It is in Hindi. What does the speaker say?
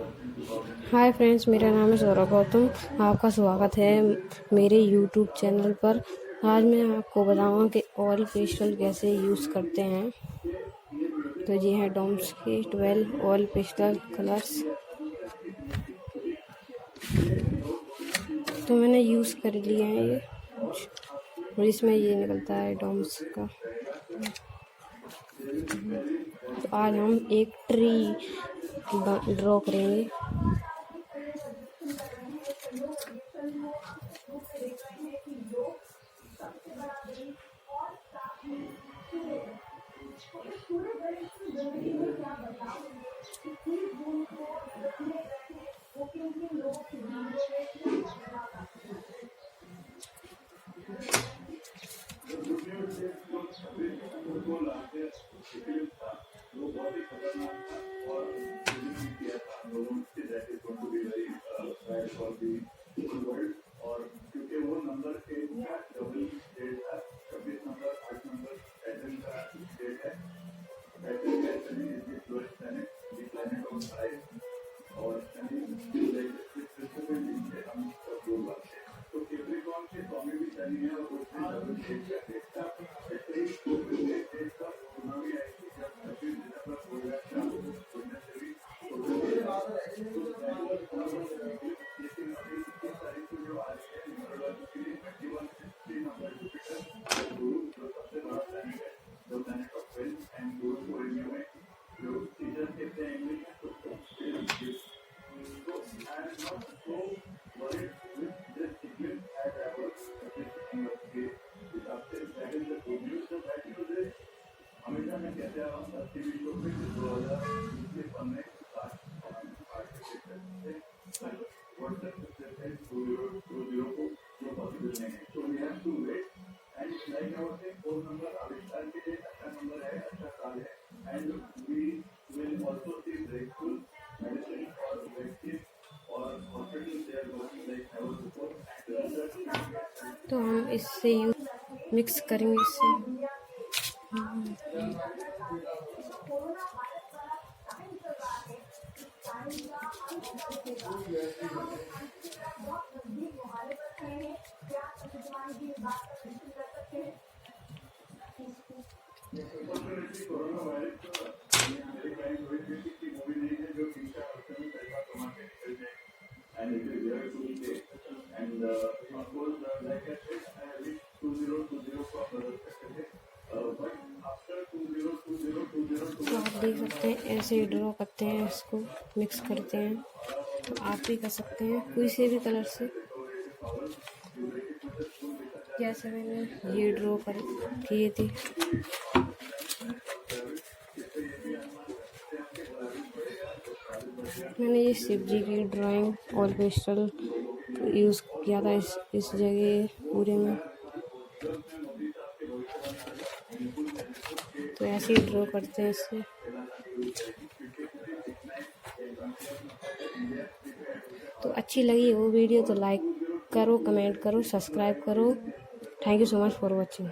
हाय फ्रेंड्स, मेरा नाम है सौरभ गौतम। आपका स्वागत है मेरे यूट्यूब चैनल पर। आज मैं आपको बताऊंगा कि ऑयल पेस्टल कैसे यूज़ करते हैं। तो ये है डॉम्स के 12 ऑयल पेस्टल कलर्स। तो मैंने यूज़ कर लिए हैं ये, और इसमें ये निकलता है डॉम्स का। तो आज हम एक ट्री ड्रॉ करेंगे। तो हम इससे मिक्स करेंगे इससे। तो आप देख सकते हैं ऐसे ही ड्रॉ करते हैं, इसको मिक्स करते हैं। तो आप भी कर सकते हैं कोई से भी कलर से। जैसे मैंने ये ड्रॉ कर किए थे। मैंने ये शिव जी की ड्राइंग और पेस्टल यूज़ किया था इस जगह पूरे में। तो ऐसे ही ड्रॉ करते हैं इससे। तो अच्छी लगी वो वीडियो तो लाइक करो, कमेंट करो, सब्सक्राइब करो। Thank you so much for watching.